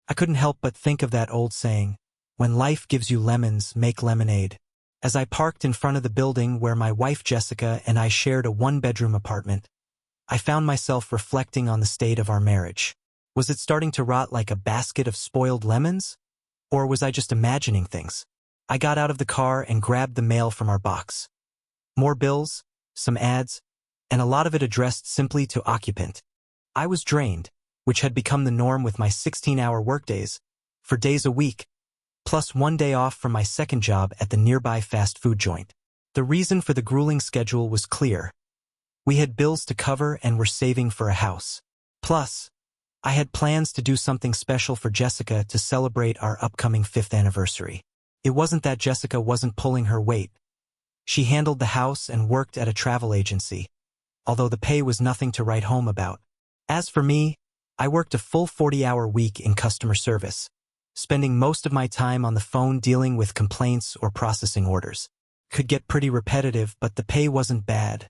I couldn't help but think of that old saying, when life gives you lemons, make lemonade. As I parked in front of the building where my wife Jessica and I shared a one-bedroom apartment, I found myself reflecting on the state of our marriage. Was it starting to rot like a basket of spoiled lemons? Or was I just imagining things? I got out of the car and grabbed the mail from our box. More bills, some ads, and a lot of it addressed simply to occupant. I was drained, which had become the norm with my 16-hour workdays, for days a week, plus one day off from my second job at the nearby fast food joint. The reason for the grueling schedule was clear. We had bills to cover and were saving for a house. Plus, I had plans to do something special for Jessica to celebrate our upcoming 5th anniversary. It wasn't that Jessica wasn't pulling her weight. She handled the house and worked at a travel agency, although the pay was nothing to write home about. As for me, I worked a full 40-hour week in customer service, spending most of my time on the phone dealing with complaints or processing orders. Could get pretty repetitive, but the pay wasn't bad,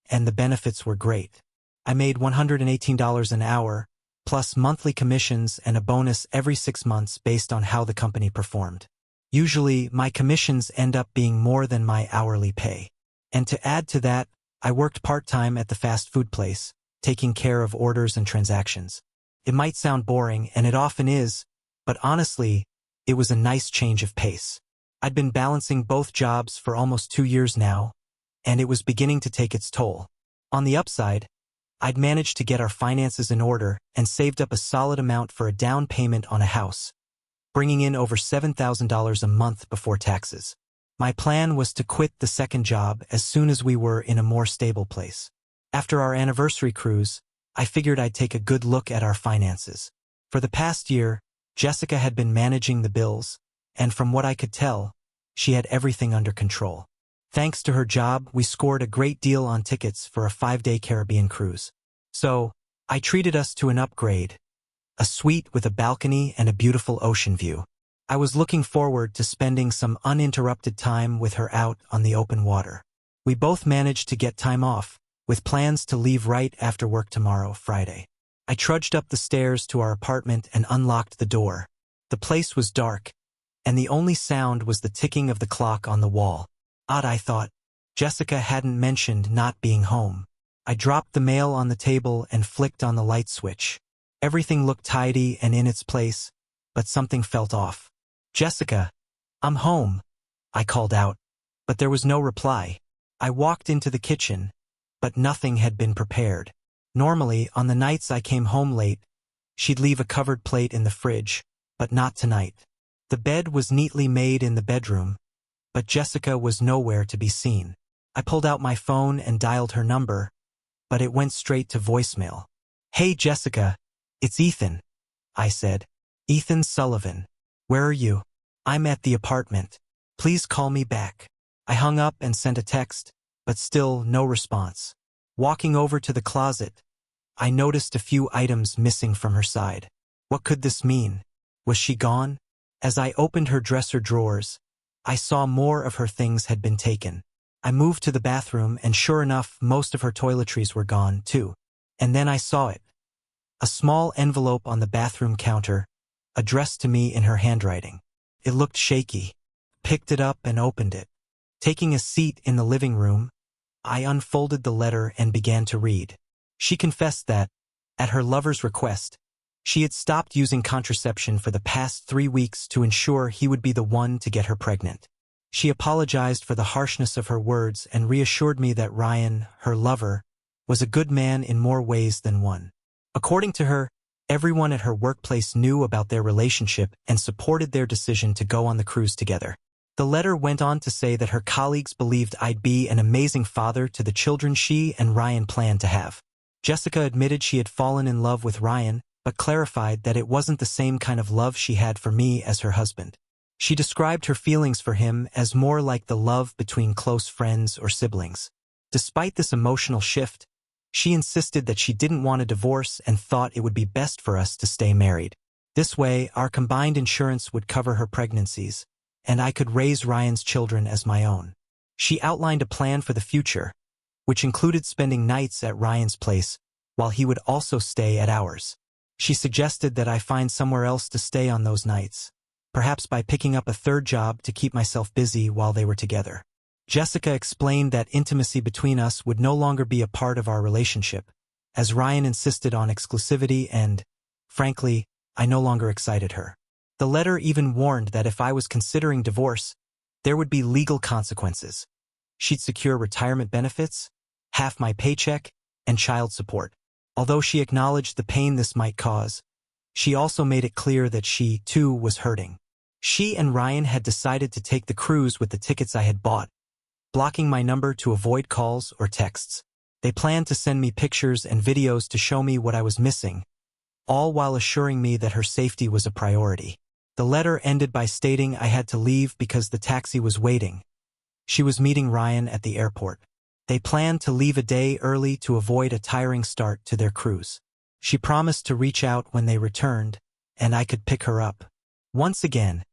and the benefits were great. I made $118 an hour, plus monthly commissions and a bonus every 6 months based on how the company performed. Usually, my commissions end up being more than my hourly pay. And to add to that, I worked part-time at the fast food place, taking care of orders and transactions. It might sound boring, and it often is, but honestly, it was a nice change of pace. I'd been balancing both jobs for almost 2 years now, and it was beginning to take its toll. On the upside, I'd managed to get our finances in order and saved up a solid amount for a down payment on a house, bringing in over $7,000 a month before taxes. My plan was to quit the second job as soon as we were in a more stable place. After our anniversary cruise, I figured I'd take a good look at our finances. For the past year, Jessica had been managing the bills, and from what I could tell, she had everything under control. Thanks to her job, we scored a great deal on tickets for a 5-day Caribbean cruise. So, I treated us to an upgrade, a suite with a balcony and a beautiful ocean view. I was looking forward to spending some uninterrupted time with her out on the open water. We both managed to get time off, with plans to leave right after work tomorrow, Friday. I trudged up the stairs to our apartment and unlocked the door. The place was dark, and the only sound was the ticking of the clock on the wall. Odd, I thought. Jessica hadn't mentioned not being home. I dropped the mail on the table and flicked on the light switch. Everything looked tidy and in its place, but something felt off. "Jessica, I'm home," I called out, but there was no reply. I walked into the kitchen, but nothing had been prepared. Normally, on the nights I came home late, she'd leave a covered plate in the fridge, but not tonight. The bed was neatly made in the bedroom, but Jessica was nowhere to be seen. I pulled out my phone and dialed her number, but it went straight to voicemail. "Hey Jessica, it's Ethan," I said. "Ethan Sullivan. Where are you?" "I'm at the apartment. Please call me back." I hung up and sent a text, but still no response. Walking over to the closet, I noticed a few items missing from her side. What could this mean? Was she gone? As I opened her dresser drawers, I saw more of her things had been taken. I moved to the bathroom, and sure enough, most of her toiletries were gone, too. And then I saw it. A small envelope on the bathroom counter, addressed to me in her handwriting. It looked shaky. Picked it up and opened it. Taking a seat in the living room, I unfolded the letter and began to read. She confessed that, at her lover's request, she had stopped using contraception for the past 3 weeks to ensure he would be the one to get her pregnant. She apologized for the harshness of her words and reassured me that Ryan, her lover, was a good man in more ways than one. According to her, everyone at her workplace knew about their relationship and supported their decision to go on the cruise together. The letter went on to say that her colleagues believed I'd be an amazing father to the children she and Ryan planned to have. Jessica admitted she had fallen in love with Ryan, but clarified that it wasn't the same kind of love she had for me as her husband. She described her feelings for him as more like the love between close friends or siblings. Despite this emotional shift, she insisted that she didn't want a divorce and thought it would be best for us to stay married. This way, our combined insurance would cover her pregnancies, and I could raise Ryan's children as my own. She outlined a plan for the future, which included spending nights at Ryan's place, while he would also stay at ours. She suggested that I find somewhere else to stay on those nights, perhaps by picking up a third job to keep myself busy while they were together. Jessica explained that intimacy between us would no longer be a part of our relationship, as Ryan insisted on exclusivity and, frankly, I no longer excited her. The letter even warned that if I was considering divorce, there would be legal consequences. She'd secure retirement benefits, half my paycheck, and child support. Although she acknowledged the pain this might cause, she also made it clear that she, too, was hurting. She and Ryan had decided to take the cruise with the tickets I had bought, blocking my number to avoid calls or texts. They planned to send me pictures and videos to show me what I was missing, all while assuring me that her safety was a priority. The letter ended by stating I had to leave because the taxi was waiting. She was meeting Ryan at the airport. They planned to leave a day early to avoid a tiring start to their cruise. She promised to reach out when they returned, and I could pick her up. Once again,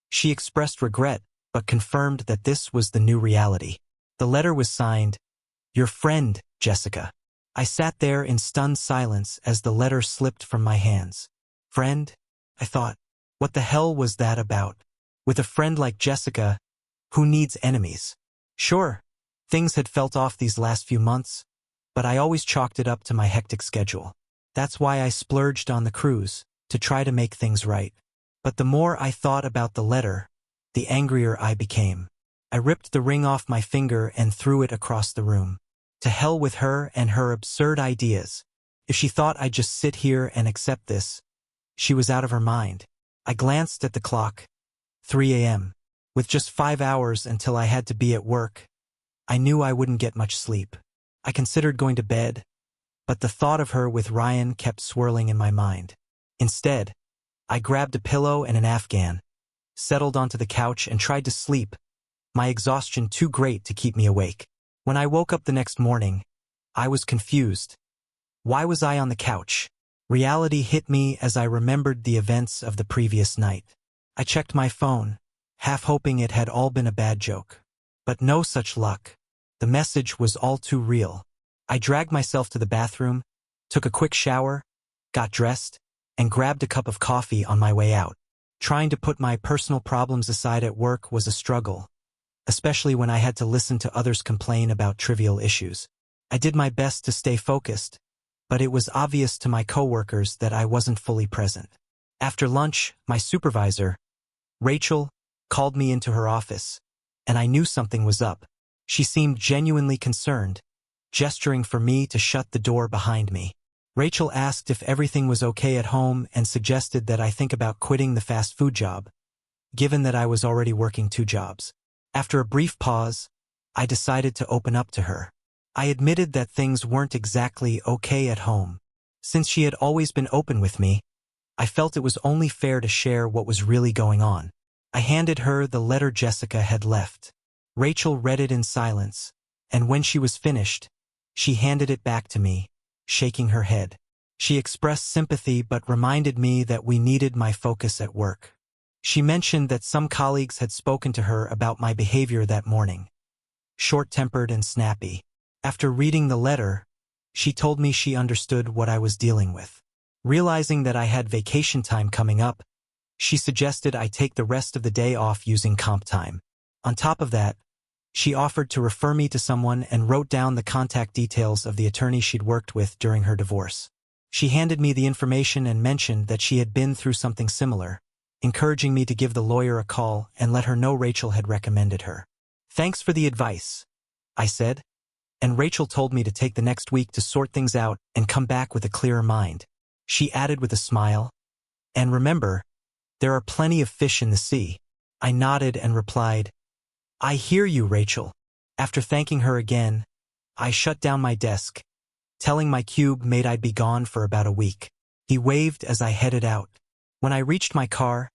she expressed regret, but confirmed that this was the new reality. The letter was signed, "Your friend, Jessica." I sat there in stunned silence as the letter slipped from my hands. Friend? I thought. What the hell was that about? With a friend like Jessica, who needs enemies? Sure, things had felt off these last few months, but I always chalked it up to my hectic schedule. That's why I splurged on the cruise, to try to make things right. But the more I thought about the letter, the angrier I became. I ripped the ring off my finger and threw it across the room. To hell with her and her absurd ideas. If she thought I'd just sit here and accept this, she was out of her mind. I glanced at the clock. 3 a.m. With just 5 hours until I had to be at work, I knew I wouldn't get much sleep. I considered going to bed, but the thought of her with Ryan kept swirling in my mind. Instead, I grabbed a pillow and an Afghan, settled onto the couch and tried to sleep, my exhaustion too great to keep me awake. When I woke up the next morning, I was confused. Why was I on the couch? Reality hit me as I remembered the events of the previous night. I checked my phone, half hoping it had all been a bad joke. But no such luck. The message was all too real. I dragged myself to the bathroom, took a quick shower, got dressed, and grabbed a cup of coffee on my way out. Trying to put my personal problems aside at work was a struggle, especially when I had to listen to others complain about trivial issues. I did my best to stay focused, but it was obvious to my coworkers that I wasn't fully present. After lunch, my supervisor, Rachel, called me into her office, and I knew something was up. She seemed genuinely concerned, gesturing for me to shut the door behind me. Rachel asked if everything was okay at home and suggested that I think about quitting the fast food job, given that I was already working 2 jobs. After a brief pause, I decided to open up to her. I admitted that things weren't exactly okay at home. Since she had always been open with me, I felt it was only fair to share what was really going on. I handed her the letter Jessica had left. Rachel read it in silence, and when she was finished, she handed it back to me, shaking her head. She expressed sympathy but reminded me that we needed my focus at work. She mentioned that some colleagues had spoken to her about my behavior that morning. Short-tempered and snappy. After reading the letter, she told me she understood what I was dealing with. Realizing that I had vacation time coming up, she suggested I take the rest of the day off using comp time. On top of that, she offered to refer me to someone and wrote down the contact details of the attorney she'd worked with during her divorce. She handed me the information and mentioned that she had been through something similar, encouraging me to give the lawyer a call and let her know Rachel had recommended her. "Thanks for the advice," I said, and Rachel told me to take the next week to sort things out and come back with a clearer mind. She added with a smile, "And remember, there are plenty of fish in the sea." I nodded and replied, "I hear you, Rachel." After thanking her again, I shut down my desk, telling my cube mate I'd be gone for about a week. He waved as I headed out. When I reached my car,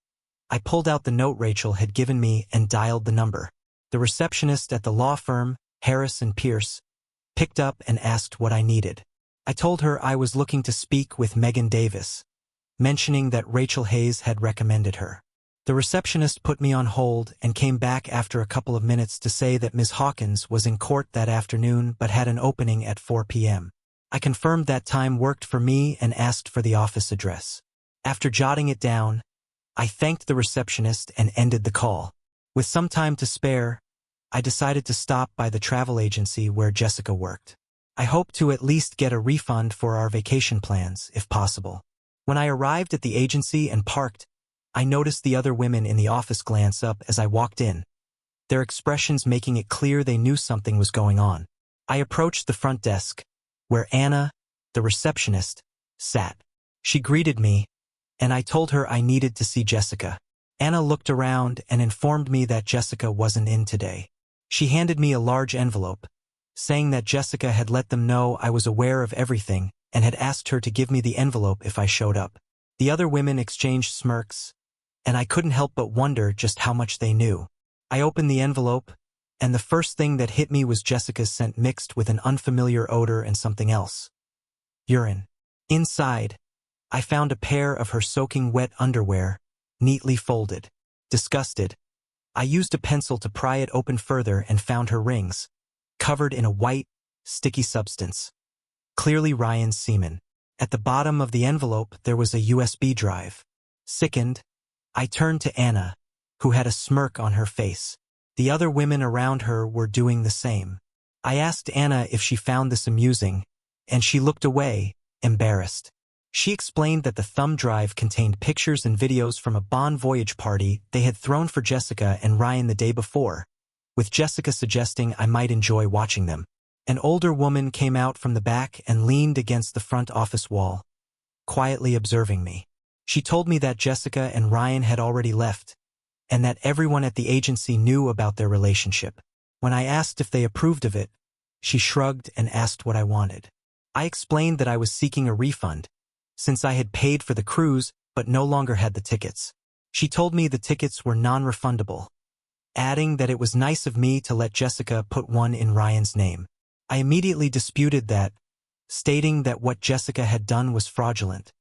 I pulled out the note Rachel had given me and dialed the number. The receptionist at the law firm, Harris & Pierce, picked up and asked what I needed. I told her I was looking to speak with Megan Davis, mentioning that Rachel Hayes had recommended her. The receptionist put me on hold and came back after a couple of minutes to say that Ms. Hawkins was in court that afternoon but had an opening at 4 p.m. I confirmed that time worked for me and asked for the office address. After jotting it down, I thanked the receptionist and ended the call. With some time to spare, I decided to stop by the travel agency where Jessica worked. I hoped to at least get a refund for our vacation plans, if possible. When I arrived at the agency and parked, I noticed the other women in the office glance up as I walked in, their expressions making it clear they knew something was going on. I approached the front desk, where Anna, the receptionist, sat. She greeted me, and I told her I needed to see Jessica. Anna looked around and informed me that Jessica wasn't in today. She handed me a large envelope, saying that Jessica had let them know I was aware of everything and had asked her to give me the envelope if I showed up. The other women exchanged smirks, and I couldn't help but wonder just how much they knew. I opened the envelope, and the first thing that hit me was Jessica's scent mixed with an unfamiliar odor and something else. Urine. Inside, I found a pair of her soaking wet underwear, neatly folded. Disgusted, I used a pencil to pry it open further and found her rings, covered in a white, sticky substance. Clearly Ryan's semen. At the bottom of the envelope there was a USB drive. Sickened, I turned to Anna, who had a smirk on her face. The other women around her were doing the same. I asked Anna if she found this amusing, and she looked away, embarrassed. She explained that the thumb drive contained pictures and videos from a Bon Voyage party they had thrown for Jessica and Ryan the day before, with Jessica suggesting I might enjoy watching them. An older woman came out from the back and leaned against the front office wall, quietly observing me. She told me that Jessica and Ryan had already left, and that everyone at the agency knew about their relationship. When I asked if they approved of it, she shrugged and asked what I wanted. I explained that I was seeking a refund, since I had paid for the cruise but no longer had the tickets. She told me the tickets were non-refundable, adding that it was nice of me to let Jessica put one in Ryan's name. I immediately disputed that, stating that what Jessica had done was fraudulent,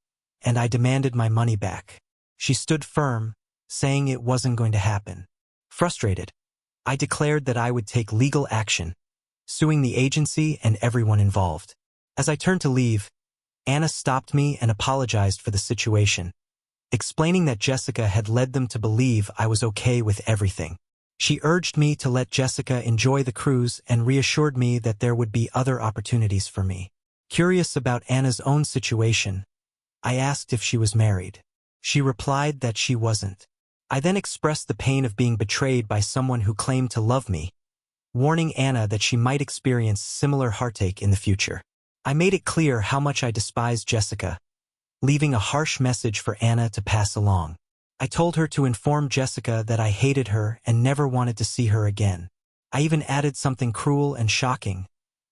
and I demanded my money back. She stood firm, saying it wasn't going to happen. Frustrated, I declared that I would take legal action, suing the agency and everyone involved. As I turned to leave, Anna stopped me and apologized for the situation, explaining that Jessica had led them to believe I was okay with everything. She urged me to let Jessica enjoy the cruise and reassured me that there would be other opportunities for me. Curious about Anna's own situation, I asked if she was married. She replied that she wasn't. I then expressed the pain of being betrayed by someone who claimed to love me, warning Anna that she might experience similar heartache in the future. I made it clear how much I despised Jessica, leaving a harsh message for Anna to pass along. I told her to inform Jessica that I hated her and never wanted to see her again. I even added something cruel and shocking,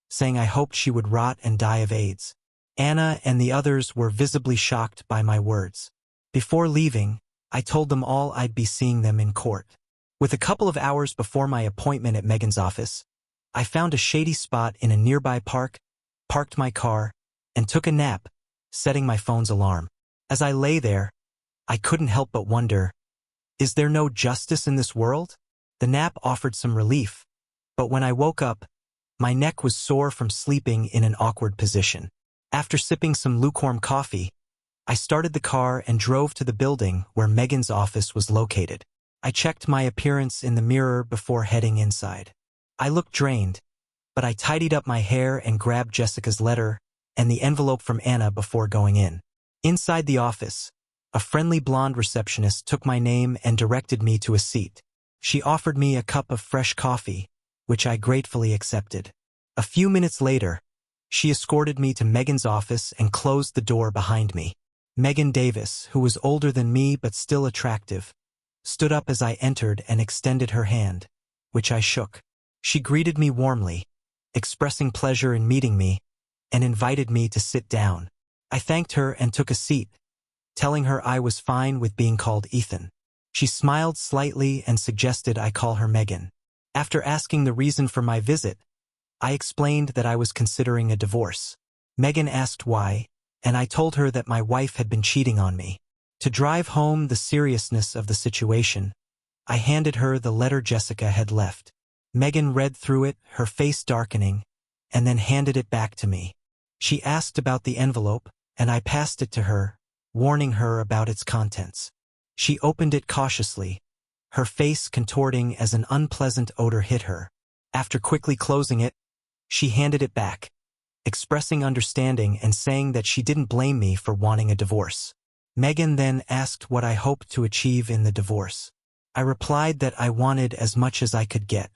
saying I hoped she would rot and die of AIDS. Anna and the others were visibly shocked by my words. Before leaving, I told them all I'd be seeing them in court. With a couple of hours before my appointment at Megan's office, I found a shady spot in a nearby park, parked my car, and took a nap, setting my phone's alarm. As I lay there, I couldn't help but wonder, is there no justice in this world? The nap offered some relief, but when I woke up, my neck was sore from sleeping in an awkward position. After sipping some lukewarm coffee, I started the car and drove to the building where Megan's office was located. I checked my appearance in the mirror before heading inside. I looked drained, but I tidied up my hair and grabbed Jessica's letter and the envelope from Anna before going in. Inside the office, a friendly blonde receptionist took my name and directed me to a seat. She offered me a cup of fresh coffee, which I gratefully accepted. A few minutes later, she escorted me to Megan's office and closed the door behind me. Megan Davis, who was older than me but still attractive, stood up as I entered and extended her hand, which I shook. She greeted me warmly, expressing pleasure in meeting me, and invited me to sit down. I thanked her and took a seat, telling her I was fine with being called Ethan. She smiled slightly and suggested I call her Megan. After asking the reason for my visit, I explained that I was considering a divorce. Megan asked why, and I told her that my wife had been cheating on me. To drive home the seriousness of the situation, I handed her the letter Jessica had left. Megan read through it, her face darkening, and then handed it back to me. She asked about the envelope, and I passed it to her, warning her about its contents. She opened it cautiously, her face contorting as an unpleasant odor hit her. After quickly closing it, she handed it back, expressing understanding and saying that she didn't blame me for wanting a divorce. Megan then asked what I hoped to achieve in the divorce. I replied that I wanted as much as I could get.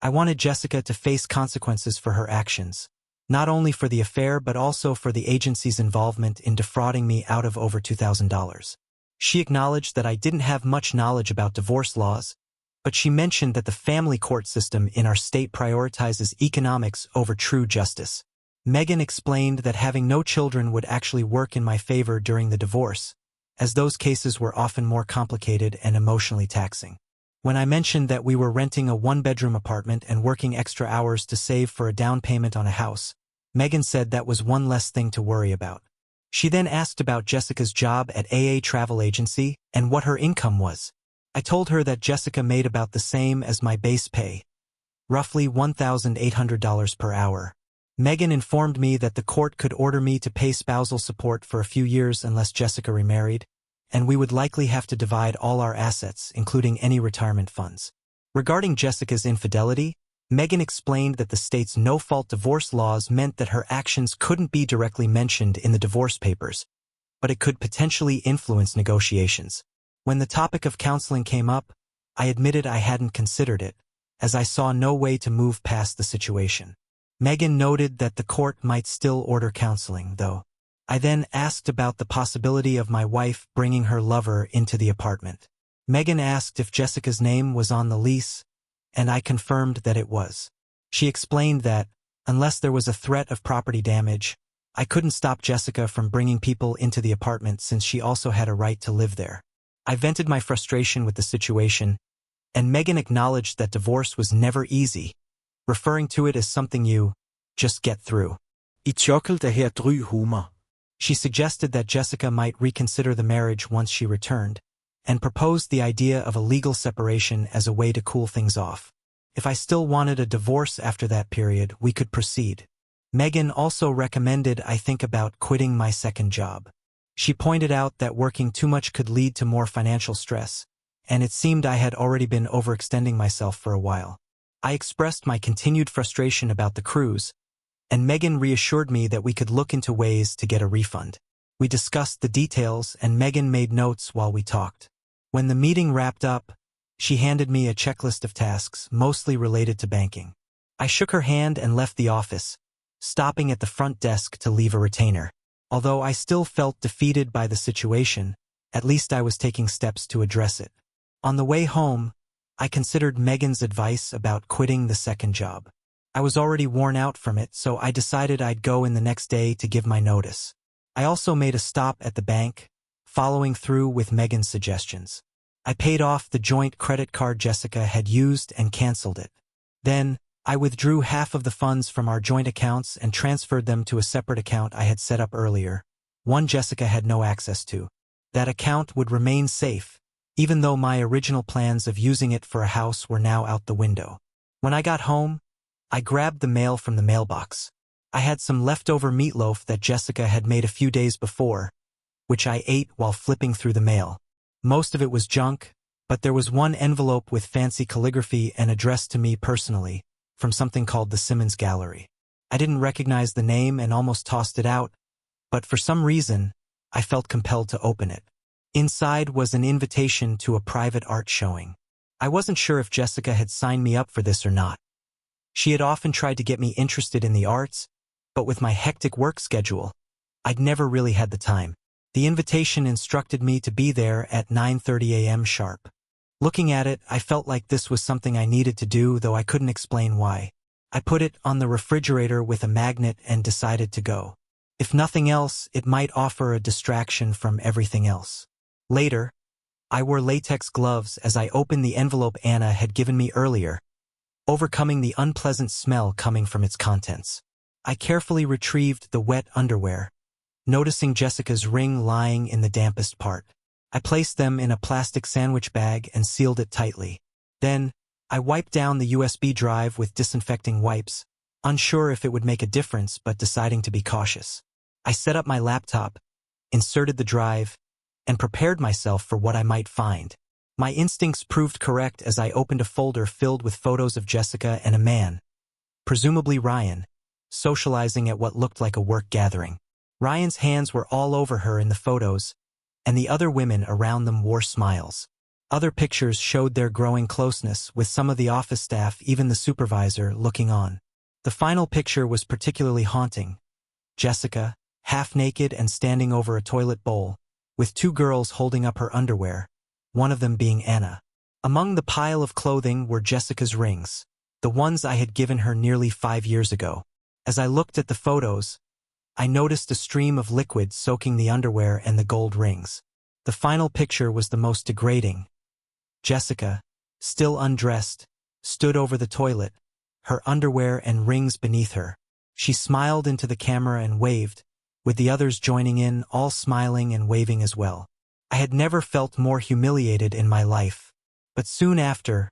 I wanted Jessica to face consequences for her actions, not only for the affair but also for the agency's involvement in defrauding me out of over $2,000. She acknowledged that I didn't have much knowledge about divorce laws, but she mentioned that the family court system in our state prioritizes economics over true justice. Megan explained that having no children would actually work in my favor during the divorce, as those cases were often more complicated and emotionally taxing. When I mentioned that we were renting a one-bedroom apartment and working extra hours to save for a down payment on a house, Megan said that was one less thing to worry about. She then asked about Jessica's job at AA Travel Agency and what her income was. I told her that Jessica made about the same as my base pay, roughly $1,800 per hour. Megan informed me that the court could order me to pay spousal support for a few years unless Jessica remarried, and we would likely have to divide all our assets, including any retirement funds. Regarding Jessica's infidelity, Megan explained that the state's no-fault divorce laws meant that her actions couldn't be directly mentioned in the divorce papers, but it could potentially influence negotiations. When the topic of counseling came up, I admitted I hadn't considered it, as I saw no way to move past the situation. Megan noted that the court might still order counseling, though. I then asked about the possibility of my wife bringing her lover into the apartment. Megan asked if Jessica's name was on the lease, and I confirmed that it was. She explained that, unless there was a threat of property damage, I couldn't stop Jessica from bringing people into the apartment since she also had a right to live there. I vented my frustration with the situation, and Megan acknowledged that divorce was never easy, referring to it as something you just get through. I tjokkel der her dry humor. She suggested that Jessica might reconsider the marriage once she returned, and proposed the idea of a legal separation as a way to cool things off. If I still wanted a divorce after that period, we could proceed. Megan also recommended I think about quitting my second job. She pointed out that working too much could lead to more financial stress, and it seemed I had already been overextending myself for a while. I expressed my continued frustration about the cruise, and Megan reassured me that we could look into ways to get a refund. We discussed the details, and Megan made notes while we talked. When the meeting wrapped up, she handed me a checklist of tasks, mostly related to banking. I shook her hand and left the office, stopping at the front desk to leave a retainer. Although I still felt defeated by the situation, at least I was taking steps to address it. On the way home, I considered Megan's advice about quitting the second job. I was already worn out from it, so I decided I'd go in the next day to give my notice. I also made a stop at the bank, following through with Megan's suggestions. I paid off the joint credit card Jessica had used and canceled it. Then, I withdrew half of the funds from our joint accounts and transferred them to a separate account I had set up earlier, one Jessica had no access to. That account would remain safe, even though my original plans of using it for a house were now out the window. When I got home, I grabbed the mail from the mailbox. I had some leftover meatloaf that Jessica had made a few days before, which I ate while flipping through the mail. Most of it was junk, but there was one envelope with fancy calligraphy and addressed to me personally, from something called the Simmons Gallery. I didn't recognize the name and almost tossed it out, but for some reason, I felt compelled to open it. Inside was an invitation to a private art showing. I wasn't sure if Jessica had signed me up for this or not. She had often tried to get me interested in the arts, but with my hectic work schedule, I'd never really had the time. The invitation instructed me to be there at 9:30 a.m. sharp. Looking at it, I felt like this was something I needed to do, though I couldn't explain why. I put it on the refrigerator with a magnet and decided to go. If nothing else, it might offer a distraction from everything else. Later, I wore latex gloves as I opened the envelope Anna had given me earlier, overcoming the unpleasant smell coming from its contents. I carefully retrieved the wet underwear, noticing Jessica's ring lying in the dampest part. I placed them in a plastic sandwich bag and sealed it tightly. Then, I wiped down the USB drive with disinfecting wipes, unsure if it would make a difference but deciding to be cautious. I set up my laptop, inserted the drive, and prepared myself for what I might find. My instincts proved correct as I opened a folder filled with photos of Jessica and a man, presumably Ryan, socializing at what looked like a work gathering. Ryan's hands were all over her in the photos, and the other women around them wore smiles. Other pictures showed their growing closeness, with some of the office staff, even the supervisor, looking on. The final picture was particularly haunting. Jessica, half naked and standing over a toilet bowl, with two girls holding up her underwear, one of them being Anna. Among the pile of clothing were Jessica's rings, the ones I had given her nearly 5 years ago. As I looked at the photos, I noticed a stream of liquid soaking the underwear and the gold rings. The final picture was the most degrading. Jessica, still undressed, stood over the toilet, her underwear and rings beneath her. She smiled into the camera and waved, with the others joining in, all smiling and waving as well. I had never felt more humiliated in my life. But soon after,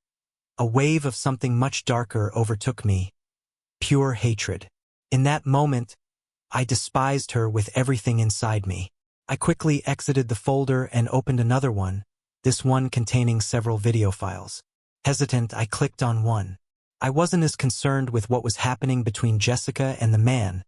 a wave of something much darker overtook me. Pure hatred. In that moment, I despised her with everything inside me. I quickly exited the folder and opened another one, this one containing several video files. Hesitant, I clicked on one. I wasn't as concerned with what was happening between Jessica and the man,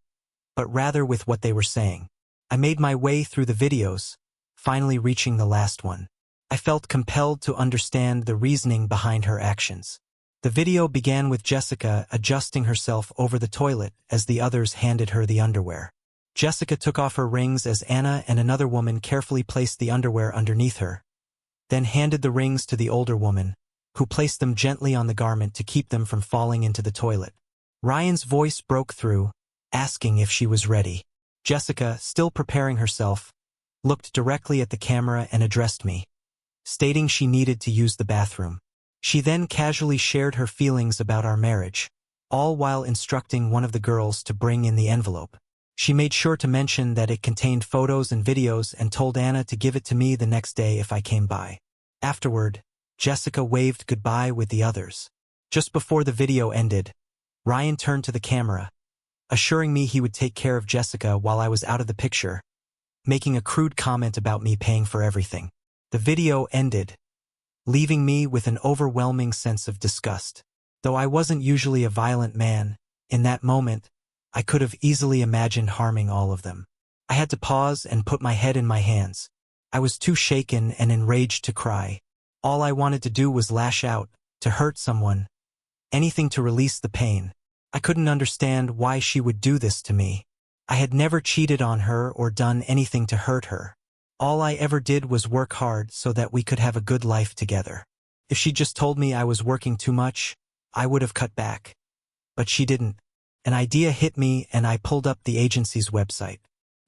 but rather with what they were saying. I made my way through the videos, finally reaching the last one. I felt compelled to understand the reasoning behind her actions. The video began with Jessica adjusting herself over the toilet as the others handed her the underwear. Jessica took off her rings as Anna and another woman carefully placed the underwear underneath her, then handed the rings to the older woman, who placed them gently on the garment to keep them from falling into the toilet. Ryan's voice broke through, asking if she was ready. Jessica, still preparing herself, looked directly at the camera and addressed me, stating she needed to use the bathroom. She then casually shared her feelings about our marriage, all while instructing one of the girls to bring in the envelope. She made sure to mention that it contained photos and videos and told Anna to give it to me the next day if I came by. Afterward, Jessica waved goodbye with the others. Just before the video ended, Ryan turned to the camera, assuring me he would take care of Jessica while I was out of the picture, making a crude comment about me paying for everything. The video ended, leaving me with an overwhelming sense of disgust. Though I wasn't usually a violent man, in that moment, I could have easily imagined harming all of them. I had to pause and put my head in my hands. I was too shaken and enraged to cry. All I wanted to do was lash out, to hurt someone, anything to release the pain. I couldn't understand why she would do this to me. I had never cheated on her or done anything to hurt her. All I ever did was work hard so that we could have a good life together. If she just told me I was working too much, I would have cut back. But she didn't. An idea hit me and I pulled up the agency's website.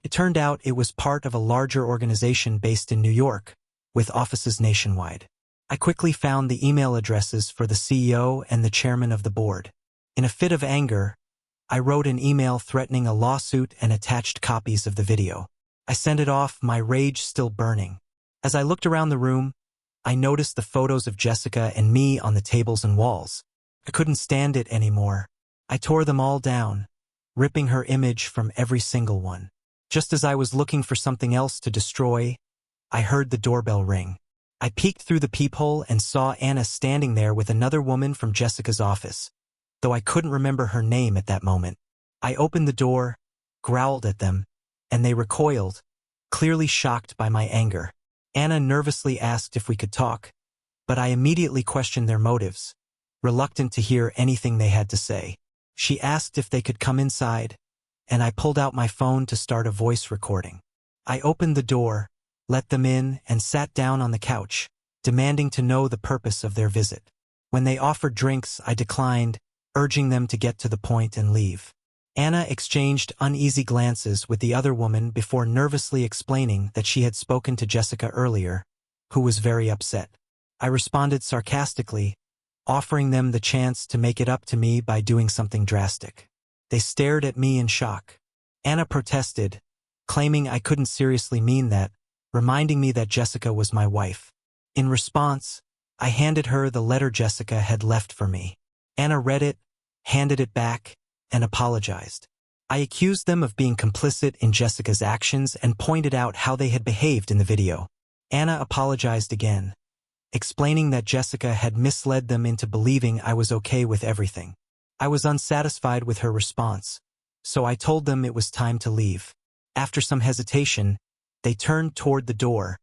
It turned out it was part of a larger organization based in New York, with offices nationwide. I quickly found the email addresses for the CEO and the chairman of the board. In a fit of anger, I wrote an email threatening a lawsuit and attached copies of the video. I sent it off, my rage still burning. As I looked around the room, I noticed the photos of Jessica and me on the tables and walls. I couldn't stand it anymore. I tore them all down, ripping her image from every single one. Just as I was looking for something else to destroy, I heard the doorbell ring. I peeked through the peephole and saw Anna standing there with another woman from Jessica's office, though I couldn't remember her name at that moment. I opened the door, growled at them, and they recoiled, clearly shocked by my anger. Anna nervously asked if we could talk, but I immediately questioned their motives, reluctant to hear anything they had to say. She asked if they could come inside, and I pulled out my phone to start a voice recording. I opened the door, let them in, and sat down on the couch, demanding to know the purpose of their visit. When they offered drinks, I declined, urging them to get to the point and leave. Anna exchanged uneasy glances with the other woman before nervously explaining that she had spoken to Jessica earlier, who was very upset. I responded sarcastically, offering them the chance to make it up to me by doing something drastic. They stared at me in shock. Anna protested, claiming I couldn't seriously mean that, reminding me that Jessica was my wife. In response, I handed her the letter Jessica had left for me. Anna read it, handed it back, and apologized. I accused them of being complicit in Jessica's actions and pointed out how they had behaved in the video. Anna apologized again, explaining that Jessica had misled them into believing I was okay with everything. I was unsatisfied with her response, so I told them it was time to leave. After some hesitation, they turned toward the door,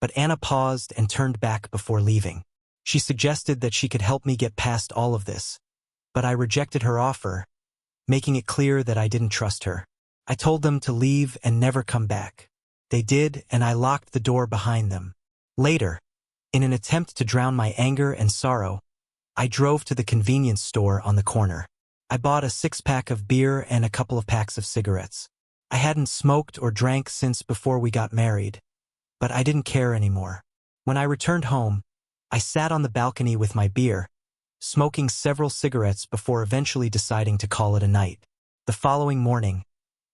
but Anna paused and turned back before leaving. She suggested that she could help me get past all of this, but I rejected her offer, making it clear that I didn't trust her. I told them to leave and never come back. They did, and I locked the door behind them. Later, in an attempt to drown my anger and sorrow, I drove to the convenience store on the corner. I bought a 6-pack of beer and a couple of packs of cigarettes. I hadn't smoked or drank since before we got married, but I didn't care anymore. When I returned home, I sat on the balcony with my beer, smoking several cigarettes before eventually deciding to call it a night. The following morning,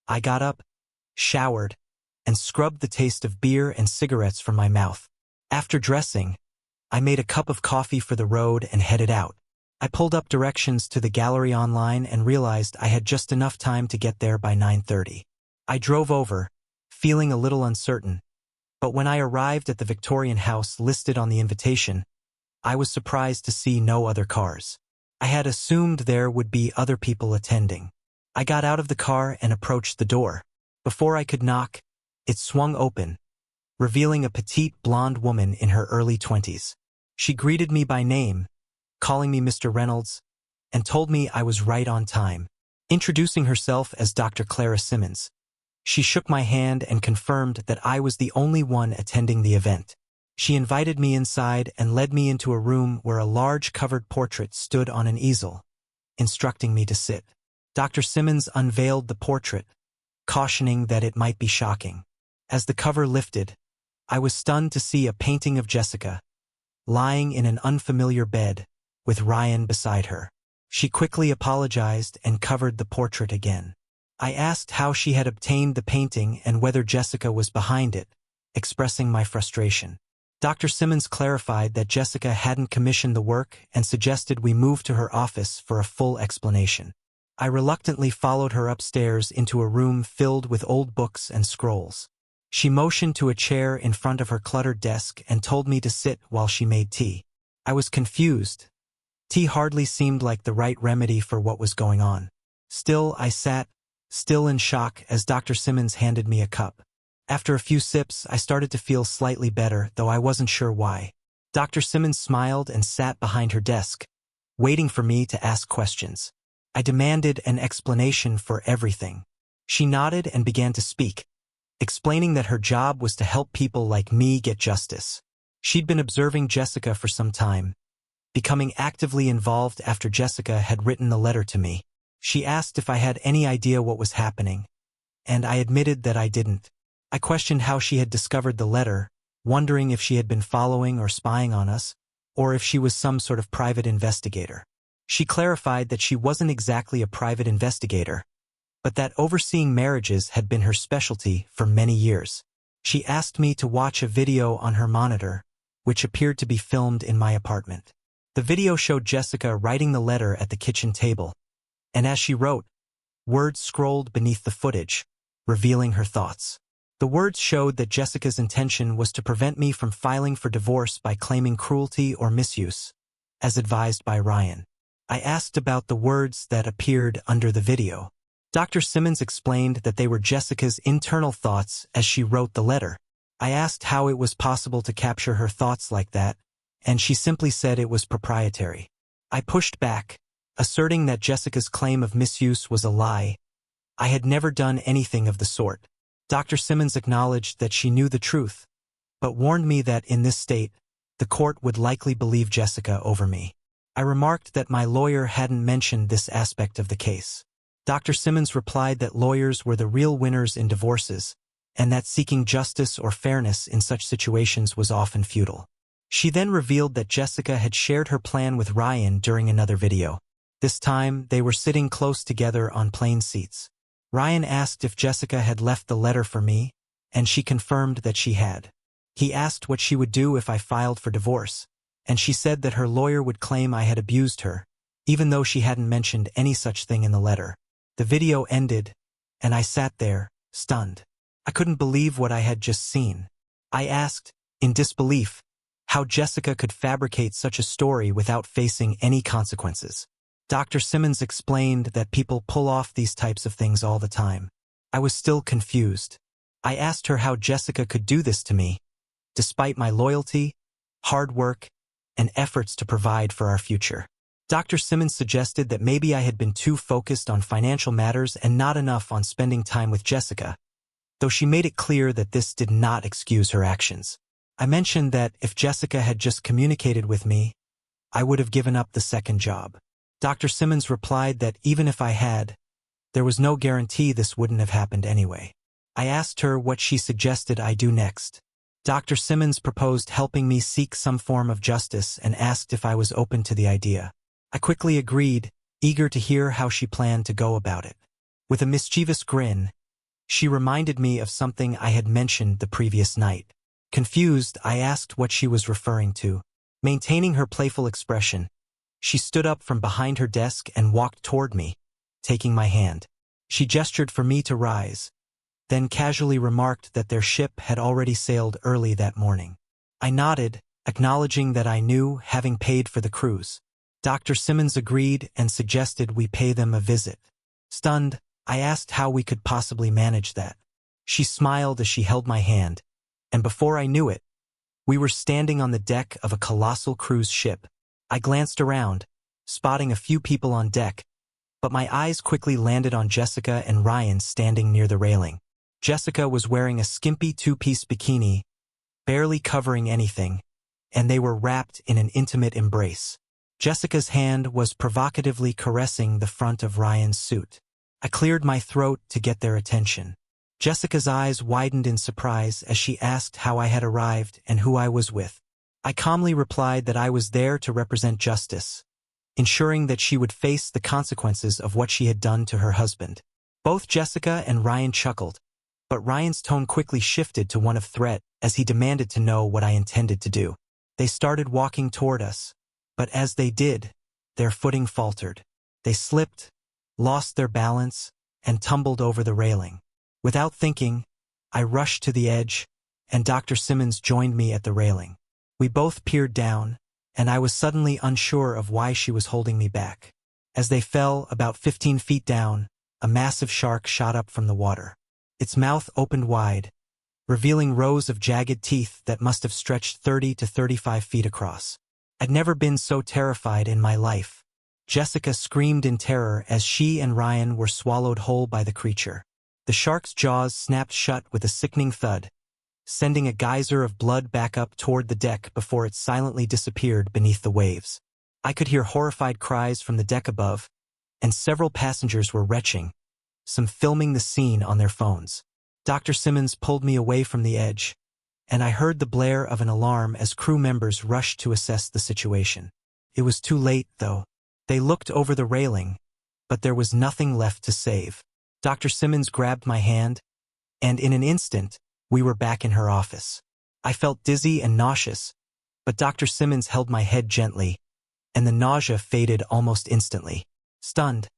I got up, showered, and scrubbed the taste of beer and cigarettes from my mouth. After dressing, I made a cup of coffee for the road and headed out. I pulled up directions to the gallery online and realized I had just enough time to get there by 9:30. I drove over, feeling a little uncertain, but when I arrived at the Victorian house listed on the invitation, I was surprised to see no other cars. I had assumed there would be other people attending. I got out of the car and approached the door. Before I could knock, it swung open, revealing a petite blonde woman in her early 20s. She greeted me by name, calling me Mr. Reynolds, and told me I was right on time. Introducing herself as Dr. Clara Simmons, she shook my hand and confirmed that I was the only one attending the event. She invited me inside and led me into a room where a large covered portrait stood on an easel, instructing me to sit. Dr. Simmons unveiled the portrait, cautioning that it might be shocking. As the cover lifted, I was stunned to see a painting of Jessica, lying in an unfamiliar bed, with Ryan beside her. She quickly apologized and covered the portrait again. I asked how she had obtained the painting and whether Jessica was behind it, expressing my frustration. Dr. Simmons clarified that Jessica hadn't commissioned the work and suggested we move to her office for a full explanation. I reluctantly followed her upstairs into a room filled with old books and scrolls. She motioned to a chair in front of her cluttered desk and told me to sit while she made tea. I was confused. Tea hardly seemed like the right remedy for what was going on. Still, I sat, still in shock, as Dr. Simmons handed me a cup. After a few sips, I started to feel slightly better, though I wasn't sure why. Dr. Simmons smiled and sat behind her desk, waiting for me to ask questions. I demanded an explanation for everything. She nodded and began to speak, explaining that her job was to help people like me get justice. She'd been observing Jessica for some time, becoming actively involved after Jessica had written the letter to me. She asked if I had any idea what was happening, and I admitted that I didn't. I questioned how she had discovered the letter, wondering if she had been following or spying on us, or if she was some sort of private investigator. She clarified that she wasn't exactly a private investigator, but that overseeing marriages had been her specialty for many years. She asked me to watch a video on her monitor, which appeared to be filmed in my apartment. The video showed Jessica writing the letter at the kitchen table, and as she wrote, words scrolled beneath the footage, revealing her thoughts. The words showed that Jessica's intention was to prevent me from filing for divorce by claiming cruelty or misuse, as advised by Ryan. I asked about the words that appeared under the video. Dr. Simmons explained that they were Jessica's internal thoughts as she wrote the letter. I asked how it was possible to capture her thoughts like that, and she simply said it was proprietary. I pushed back, asserting that Jessica's claim of misuse was a lie. I had never done anything of the sort. Dr. Simmons acknowledged that she knew the truth, but warned me that in this state, the court would likely believe Jessica over me. I remarked that my lawyer hadn't mentioned this aspect of the case. Dr. Simmons replied that lawyers were the real winners in divorces, and that seeking justice or fairness in such situations was often futile. She then revealed that Jessica had shared her plan with Ryan during another video. This time, they were sitting close together on plane seats. Ryan asked if Jessica had left the letter for me, and she confirmed that she had. He asked what she would do if I filed for divorce, and she said that her lawyer would claim I had abused her, even though she hadn't mentioned any such thing in the letter. The video ended, and I sat there, stunned. I couldn't believe what I had just seen. I asked, in disbelief, how Jessica could fabricate such a story without facing any consequences. Dr. Simmons explained that people pull off these types of things all the time. I was still confused. I asked her how Jessica could do this to me, despite my loyalty, hard work, and efforts to provide for our future. Dr. Simmons suggested that maybe I had been too focused on financial matters and not enough on spending time with Jessica, though she made it clear that this did not excuse her actions. I mentioned that if Jessica had just communicated with me, I would have given up the second job. Dr. Simmons replied that even if I had, there was no guarantee this wouldn't have happened anyway. I asked her what she suggested I do next. Dr. Simmons proposed helping me seek some form of justice and asked if I was open to the idea. I quickly agreed, eager to hear how she planned to go about it. With a mischievous grin, she reminded me of something I had mentioned the previous night. Confused, I asked what she was referring to. Maintaining her playful expression, she stood up from behind her desk and walked toward me, taking my hand. She gestured for me to rise, then casually remarked that their ship had already sailed early that morning. I nodded, acknowledging that I knew, having paid for the cruise. Dr. Simmons agreed and suggested we pay them a visit. Stunned, I asked how we could possibly manage that. She smiled as she held my hand, and before I knew it, we were standing on the deck of a colossal cruise ship. I glanced around, spotting a few people on deck, but my eyes quickly landed on Jessica and Ryan standing near the railing. Jessica was wearing a skimpy two-piece bikini, barely covering anything, and they were wrapped in an intimate embrace. Jessica's hand was provocatively caressing the front of Ryan's suit. I cleared my throat to get their attention. Jessica's eyes widened in surprise as she asked how I had arrived and who I was with. I calmly replied that I was there to represent justice, ensuring that she would face the consequences of what she had done to her husband. Both Jessica and Ryan chuckled, but Ryan's tone quickly shifted to one of threat as he demanded to know what I intended to do. They started walking toward us, but as they did, their footing faltered. They slipped, lost their balance, and tumbled over the railing. Without thinking, I rushed to the edge, and Dr. Simmons joined me at the railing. We both peered down, and I was suddenly unsure of why she was holding me back. As they fell about 15 feet down, a massive shark shot up from the water. Its mouth opened wide, revealing rows of jagged teeth that must have stretched 30 to 35 feet across. I'd never been so terrified in my life. Jessica screamed in terror as she and Ryan were swallowed whole by the creature. The shark's jaws snapped shut with a sickening thud, sending a geyser of blood back up toward the deck before it silently disappeared beneath the waves. I could hear horrified cries from the deck above, and several passengers were retching, some filming the scene on their phones. Dr. Simmons pulled me away from the edge, and I heard the blare of an alarm as crew members rushed to assess the situation. It was too late, though. They looked over the railing, but there was nothing left to save. Dr. Simmons grabbed my hand, and in an instant, we were back in her office. I felt dizzy and nauseous, but Dr. Simmons held my head gently, and the nausea faded almost instantly. Stunned,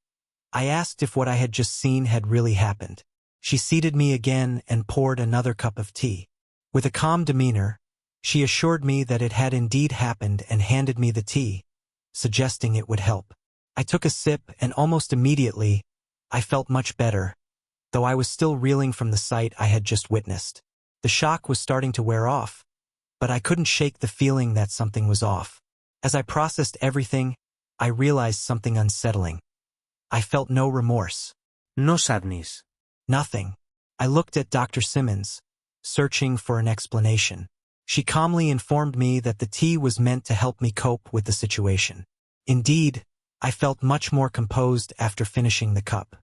I asked if what I had just seen had really happened. She seated me again and poured another cup of tea. With a calm demeanor, she assured me that it had indeed happened and handed me the tea, suggesting it would help. I took a sip and almost immediately, I felt much better, though I was still reeling from the sight I had just witnessed. The shock was starting to wear off, but I couldn't shake the feeling that something was off. As I processed everything, I realized something unsettling. I felt no remorse. No sadness. Nothing. I looked at Dr. Simmons, searching for an explanation. She calmly informed me that the tea was meant to help me cope with the situation. Indeed, I felt much more composed after finishing the cup.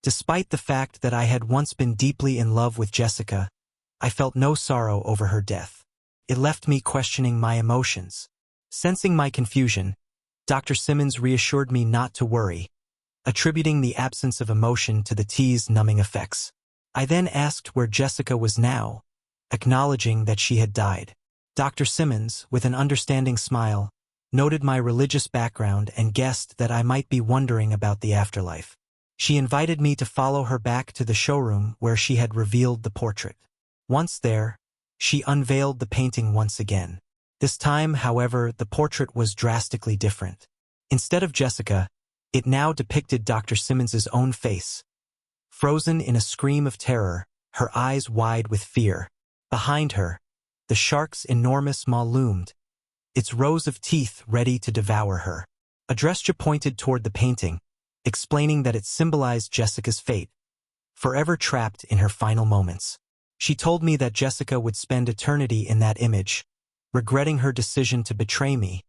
Despite the fact that I had once been deeply in love with Jessica, I felt no sorrow over her death. It left me questioning my emotions. Sensing my confusion, Dr. Simmons reassured me not to worry, attributing the absence of emotion to the tea's numbing effects. I then asked where Jessica was now, acknowledging that she had died. Dr. Simmons, with an understanding smile, noted my religious background and guessed that I might be wondering about the afterlife. She invited me to follow her back to the showroom where she had revealed the portrait. Once there, she unveiled the painting once again. This time, however, the portrait was drastically different. Instead of Jessica, it now depicted Dr. Simmons's own face. Frozen in a scream of terror, her eyes wide with fear. Behind her, the shark's enormous maw loomed, its rows of teeth ready to devour her. Adresja pointed toward the painting, explaining that it symbolized Jessica's fate, forever trapped in her final moments. She told me that Jessica would spend eternity in that image, regretting her decision to betray me,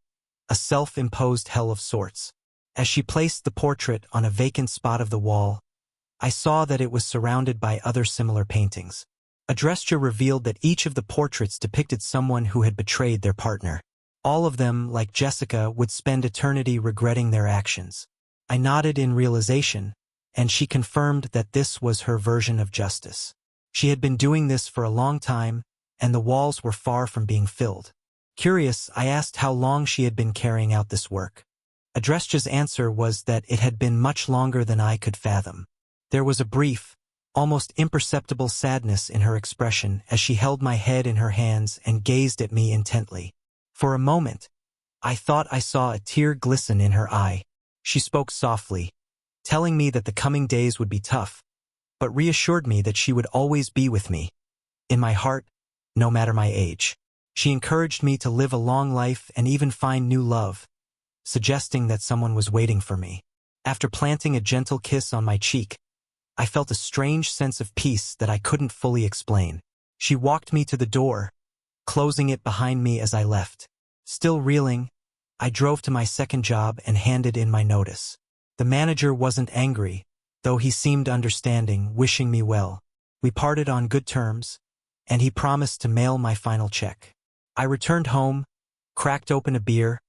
a self-imposed hell of sorts. As she placed the portrait on a vacant spot of the wall, I saw that it was surrounded by other similar paintings. Adresja revealed that each of the portraits depicted someone who had betrayed their partner. All of them, like Jessica, would spend eternity regretting their actions. I nodded in realization, and she confirmed that this was her version of justice. She had been doing this for a long time, and the walls were far from being filled. Curious, I asked how long she had been carrying out this work. Adresja's answer was that it had been much longer than I could fathom. There was a brief, almost imperceptible sadness in her expression as she held my head in her hands and gazed at me intently. For a moment, I thought I saw a tear glisten in her eye. She spoke softly, telling me that the coming days would be tough, but reassured me that she would always be with me, in my heart, no matter my age. She encouraged me to live a long life and even find new love, suggesting that someone was waiting for me. After planting a gentle kiss on my cheek, I felt a strange sense of peace that I couldn't fully explain. She walked me to the door, closing it behind me as I left. Still reeling, I drove to my second job and handed in my notice. The manager wasn't angry, though he seemed understanding, wishing me well. We parted on good terms, and he promised to mail my final check. I returned home, cracked open a beer,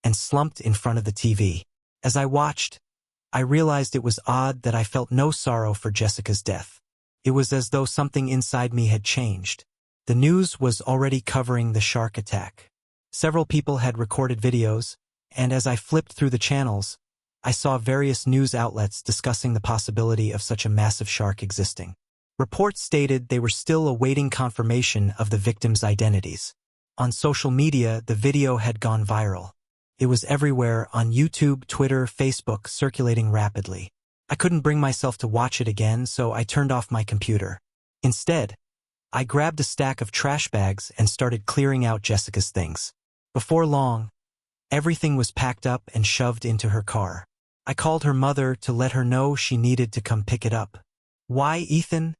and slumped in front of the TV. As I watched, I realized it was odd that I felt no sorrow for Jessica's death. It was as though something inside me had changed. The news was already covering the shark attack. Several people had recorded videos, and as I flipped through the channels, I saw various news outlets discussing the possibility of such a massive shark existing. Reports stated they were still awaiting confirmation of the victims' identities. On social media, the video had gone viral. It was everywhere on YouTube, Twitter, Facebook, circulating rapidly. I couldn't bring myself to watch it again, so I turned off my computer. Instead, I grabbed a stack of trash bags and started clearing out Jessica's things. Before long, everything was packed up and shoved into her car. I called her mother to let her know she needed to come pick it up. "Why, Ethan?"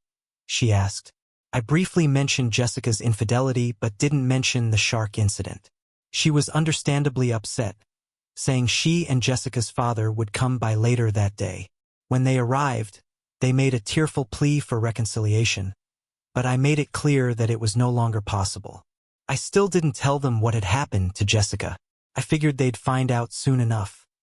she asked. I briefly mentioned Jessica's infidelity but didn't mention the shark incident. She was understandably upset, saying she and Jessica's father would come by later that day. When they arrived, they made a tearful plea for reconciliation, but I made it clear that it was no longer possible. I still didn't tell them what had happened to Jessica. I figured they'd find out soon enough.